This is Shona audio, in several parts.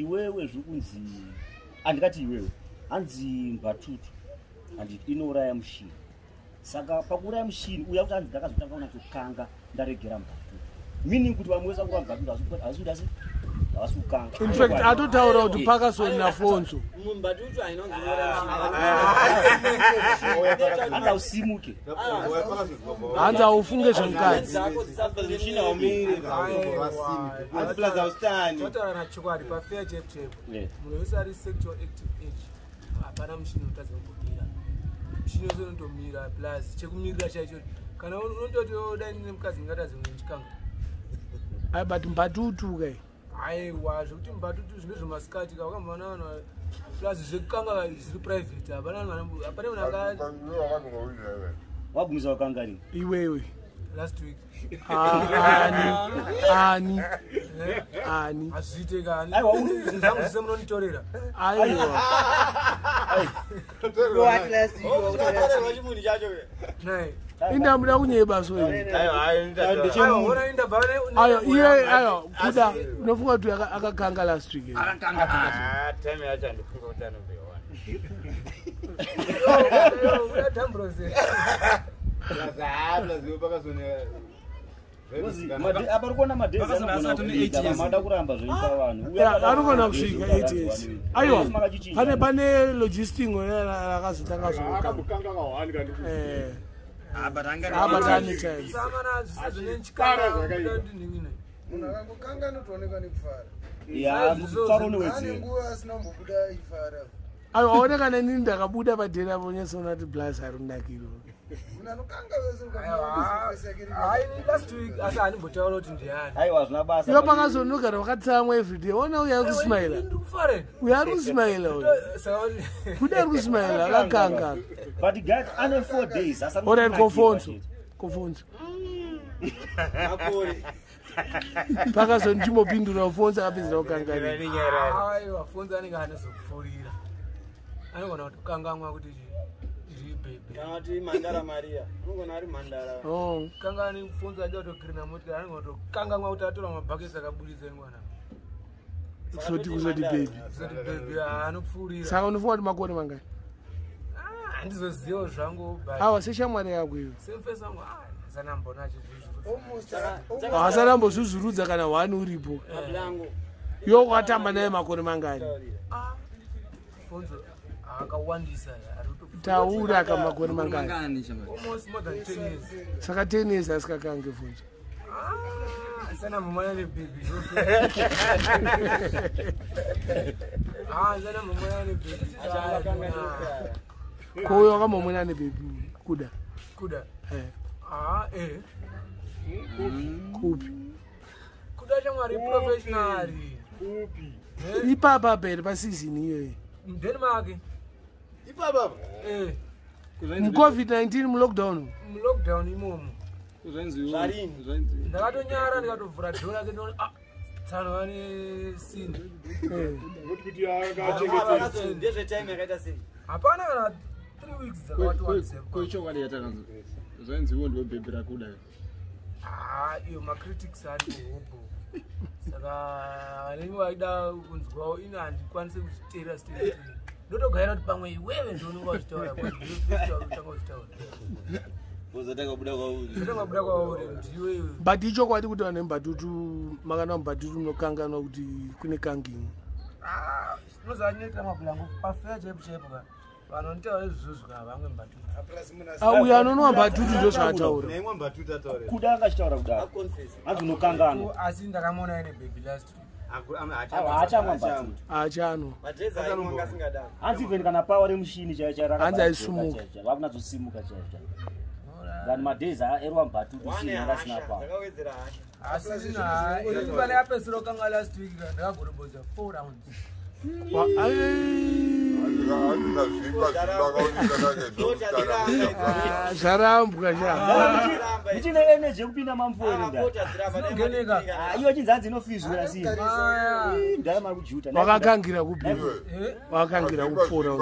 iwewe zvikunzi andikati iwewe hanzi mbatutu handi inouraya mushini saka pakuuraya mushini uya kuti hanzi ndakazotanga unatokanga ndaregera mbatutu meaning kuti vamwe vesa kuramba mbatutu hazvidasi havasi kukanga. In fact atotaura kuti Parkerson naFonso mbatutu hanzi usimuke hanzi ufunge zvemukadzi totaura chokwadi pafair chepchepo munhu wese ari sexual active age hapana mushini unotadza kumbomira mushini wese unotomira plus chekumirira chaicho kana unototi odani nemukadzi ingatadze kunechikanga ai but mbatutu kai aiwa zvekuti mbatutu zvine zvemasikati kawakamboona vanhu plus zvekukanga zviri private hapana munhu wagumisa wakangani iwewe last week ani azviite kani aiwa zvangu zvise munonitorera aiwa indamuda kunyeba so ayo iye ayo kuda unofunga kuti akakanga last week time yacho ndifunga kuti anobewana apa rikuona madhezi anogona kuramba zveipa vanhu anogona kusvika 8 years aiwa pane logisting rakazotanga aiwa aoneka neni ndakabuda padhena ponyesona kuti blas harinakiro iwo pakazonogara wakatsamwa everyday ona uya ari kusmaila uya ari kusmaila kuda ari kusmaila akakanga orit kofonso Parkerson chimopindura ufonso akapinzira kukanganira Fonso anenge anozopfurira anogona kutokangamwa kuti Kanati Mandara Maria. Unogona ari Mandara. Oh. Kangani Fonso aje kutokirina motikari anogona kutokangamwa kuti atora mabhakisi akaburitsa mwana. Kuzoti baby. Anopfurira. Saka unofunga kuti makore mangani? Handizoziva zvangu basi. Awa seshamwari yako iyo. Semfesa wangu sanambona chizvuzvu. Asarambozvuzvurudza kana 1 uripo. Ablango. Yo kwatamba naye makore mangani? Fonso akawandisa taura kamakore mangani? Almost more than 10 years. Saka 10 years asikakange Fonso. Sana mama ne baby. Sana mama ne baby. Koyo akamomona ne baby kuda. Kuda. Kupi. Kuda chamwari professional. Kupi. Ipapa bere pa season iyo. Denmark. Ipapa. Mu COVID-19 mu lockdown. Mu lockdown imomo. Kuzenziwa. Ndakatonyara ndikatovhura dhora kedoni tsano vane sini. Kuti akachengeta ndezve time yakaita sei. Hapana kana 3 weeks dzakawatwa. Koichokwadi yatakanzwa. Kuzenziwa ndo baby rakuda. Iyo ma critics ari kuhopo. Saka vanenge vaida kunzwawo ina handikwanise kuchiteera stage. Ndotogaira kuti pamwe iwewe ndononga uchitaura kuti ndofestival utanga uchitaura. Uzotanga kubuda kwauri. Uzotanga kubuda kwauri ndiwe. But ichokwadi kuti vanhu mbatutu makana mbatutu munokanganwa kuti kune kanging. Tinozanyeta mablango pafair chepchepo ka. Vanotaura izvozvo vamwe mbatutu. Uya anonwa mbatutu ndo zvataura. Nemwe mbatutu ataura. Kuda akachitaura kudaro. Hanzi unokanganwa. Asi ndakamona ine baby last week. Achano. Hanzi even kana power remushini chaicha hanzi aisumuka. Vakunazosimuka chaicha. Then madezi erwa mbatutu sina rasina pa. Asina vale apesero kanga last week ndakagorobodza 4 rounds. Zvarambwa sha. Ndichine energy yekupinda mamvuri nda. Ngeneka. Iyo chinzanzi inofizwa sina. Ndaya mari kujuta. Wakakangira kubhira. Wakakangira kupfora.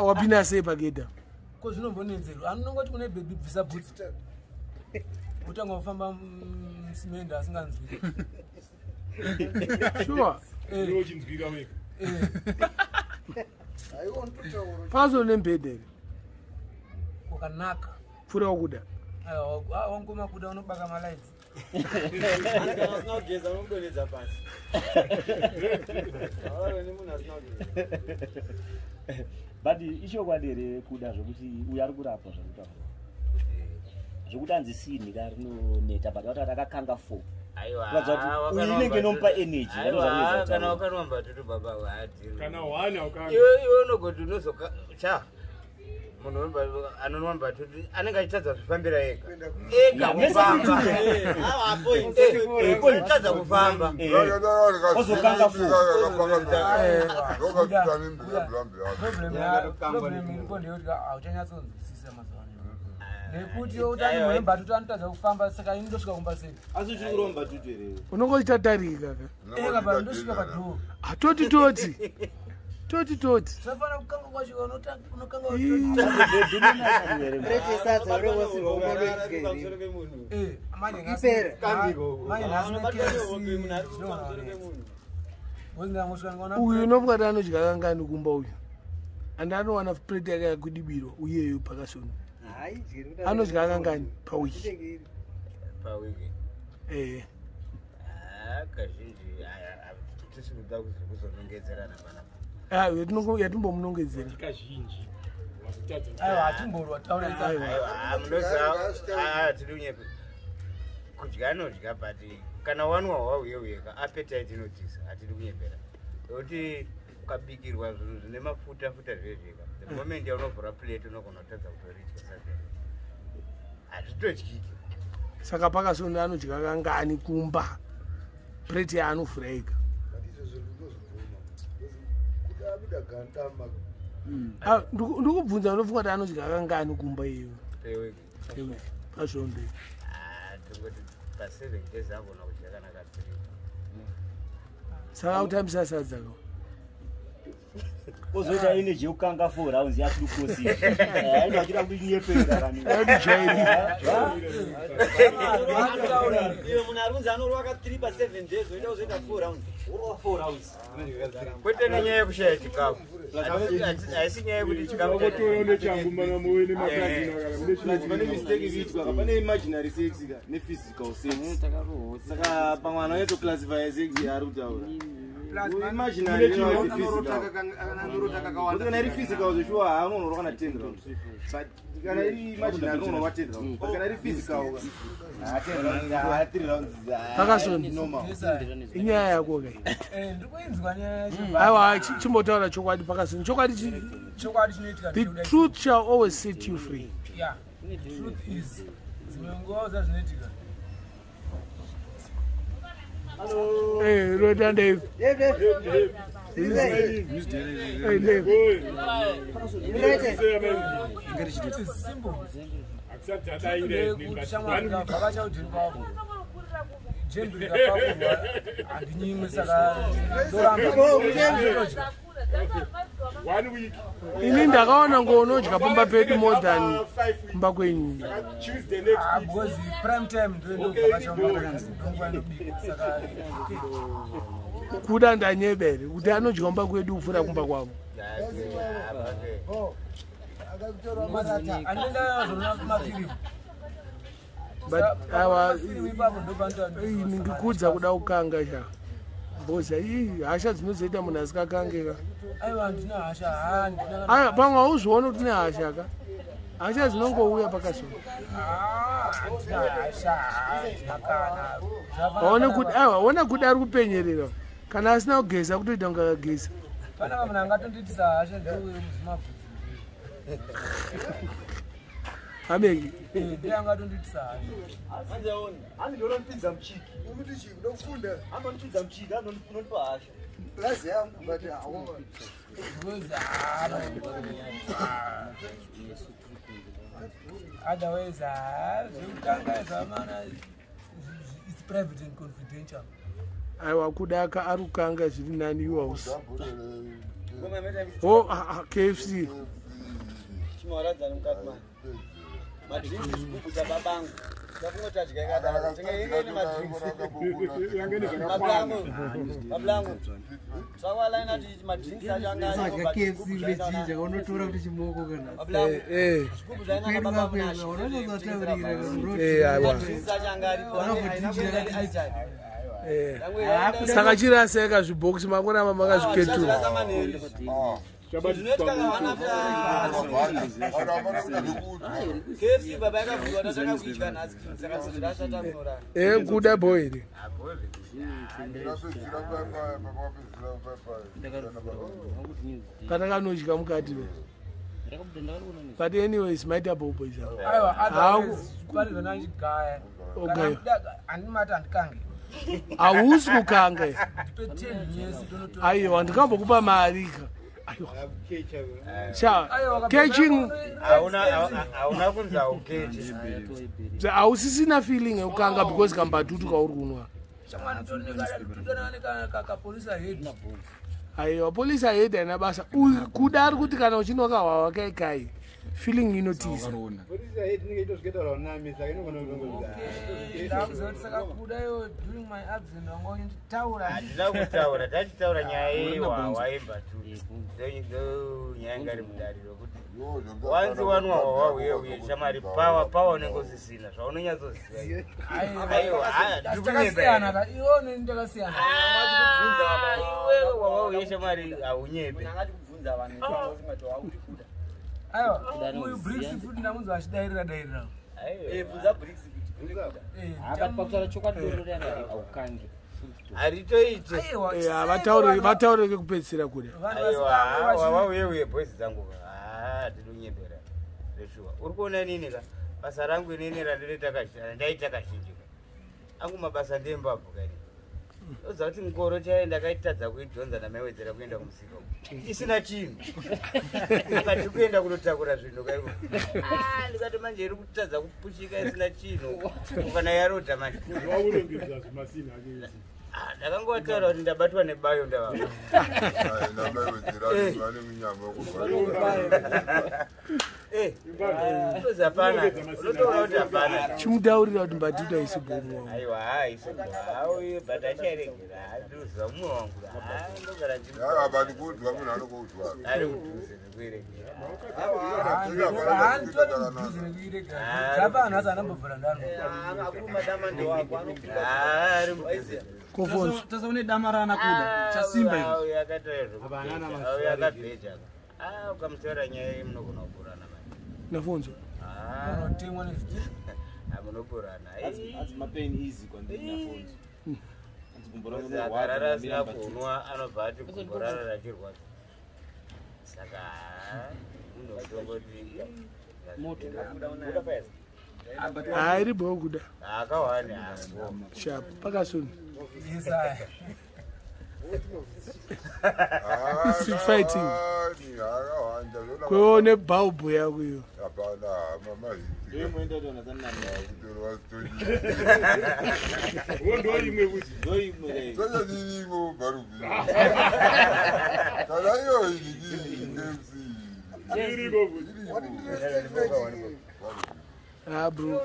Wapinda sei pagedha? Ko zvinombonenzerwa. Anongoti kune baby bvisa boots. Utanga kufamba simenda asinganzwi. Sure. Fazo nembede. Wakanaka. Fura Kuda. Wankoma Kuda unobaka malaiti. Asinogeza unodonedza pasi. But ichokwadi Kuda zvokuti uyu ari kurapwa zvakutaura. Zvokuti anzi sini rinoneta but wati akakanga 4. Aiwa. Uyu inenge inompa energy. Kana ukanomba tutu baba wati. Kana wana ukanga. Iwe unogoti unozoka cha. Munhu anonomba tutu anenge achitadza kufambira ega. Ega kufamba. Hapo achitadza kufamba. Ozokanga 4. Nekuti utani mwemba tutu anotadza kufamba saka indosvika kumbaseni. Asi uchiri kuromba tutu here. Unongoita tarika ka. Baba ndosvika padhoo. Toti. Zvafana kukanga kwacho unokanga Rete sadza rosi ngomoreke. amanye uyu unobwati anodya kangani kumba uyu andi anowana plate yake yakudibirwa uyeyo Parkerson anodya kangani pawiki kazhinji tisikuda kuzonongedzerana pana yatimbomunongedzera tidunye kudya anodya but kana wanwa wauyeweka appetite inotisa hatidi kunyembera nokuti ukabikirwa zvinhu zvine mafuta zvezveka the moment yaunovhura plate unogona kutadza kutoridya saka hazvitodyiki. Saka Parkerson anodya kangani kumba plate yaanovhura ega ndikubvunza unofunga kuti anodya kangani kumba iyo pazvombe pa7 days agona kudya kana ka3 saka utambisa sadza ko ozoita energy yekukanga 4 rounds yachiri kukosi aida kuchira kuti nyepera kani iwe munhu ari kunzi anorwa ka3 pa7 days oita kuzoita 4 rounds urwa 4 rounds kwete nenyaya yekushaya chikafu haisi nyaya yekuti chikafu pane mistake iriitwa pane imaginary sex nephysical sex saka pamwe anhu anotoclassify sex yaari kutaura imaginary kana iri physical zvishuwa haunonorwa kana 10 rounds but kana iri imaginary unonorwa 10 rounds but kana iri physical 3 rounds Parkerson inyaya yako ka aiwa chimbotaura chokwadi Parkerson chokwadi chinoitika the truth shall always set you free. Yeah, the truth is zinongoza zvinoitika. Hello. Hey, Roddie, Dave. Hey, Dave. It is simple. Ini ndakaona ngounodya pamba pedu more than kumba kwenyu. Because prime time ndio Kuda ndanyebere kuti anodya kumba kwedu kupfuura kumba kwavo. But ndikudza kuda kukanga cha mboza iyi hasha dzinozoita munhu asikakange pamwe hauzviona kuti une hasha ka hasha dzinongouya Parkerson waona kuti ari kupenyerera kana asina kugeza kutoita kunge akageza pana munhu angatonditisa hasha ndemuzimabvudzi Ameki. Angatonditisa hasha Ani ndonopinza mchiki. Umuti chiki ndokufunda. Anonipinza mchiki anonipa hasha. Plaza yangu but awo. Otherwise, it's private and confidential. Aiwa kudaka arukanga zviri nani house. Oh, KFC. Chimoradza mukati manje. Madrinks kubuza babangu. saka chiraseka zvibhokisi makuramba makazviketura kuda boyiri kana kanodya mukati but anyways maita bobo hausi kukanga aiwa ndikambokupa marika catching hausisina feeling yekukanga because kambatutu kauri kunwa aiwa polisi ahead haina basa kuda ari kuti kana uchinwa kahwawa kaikai feeling inotiza ndakutaura tachitaura nyaya yeihwawa yembatu nyaya ngari mudariro kuti wanzi wanwa hwawa uye shamari pawa unenge usisina zvaunonyatsoziva iwe hwawa uye shamari haunyebe uyu bricks futi ndamunzi achidairira dairira haritoite vataurike kupedzisira kuda wawauye bhoisi dzangu tidunyembera reshuwa uri kuona inini ka basa rangu inini randaita kazhinjika angu mabasa ndembabvu kani oza kuti ngoro chaiye ndakaitadza kuidhonza namaiwedzera kuenda kumusika isina chinhu akati kuenda kunotakura zvinhu kaiko ndikati manje iri kutadza kupushika isina chinhu kana yarodha manje ndakangotaura kuti ndabatwa nebayo ndavaa hapana unotoona kuti hapana chimutaurira kuti mbatita isibhomo aiwa haisibhoauye but achairegera hatiuziva mumwe wangu ari kudhuze nekuiregera ari mudhuze tasaune dama rana kuda chasimba yakabheja ukamutaura nyaya yemunogona kupurana nafonzo munopurana akarara asina kunwa anobva ati kumborara rachirwadza saka munotongoti hairi bho kuda akawani sharp pakasoni street fighting kweone bhaubhu yako iyo bro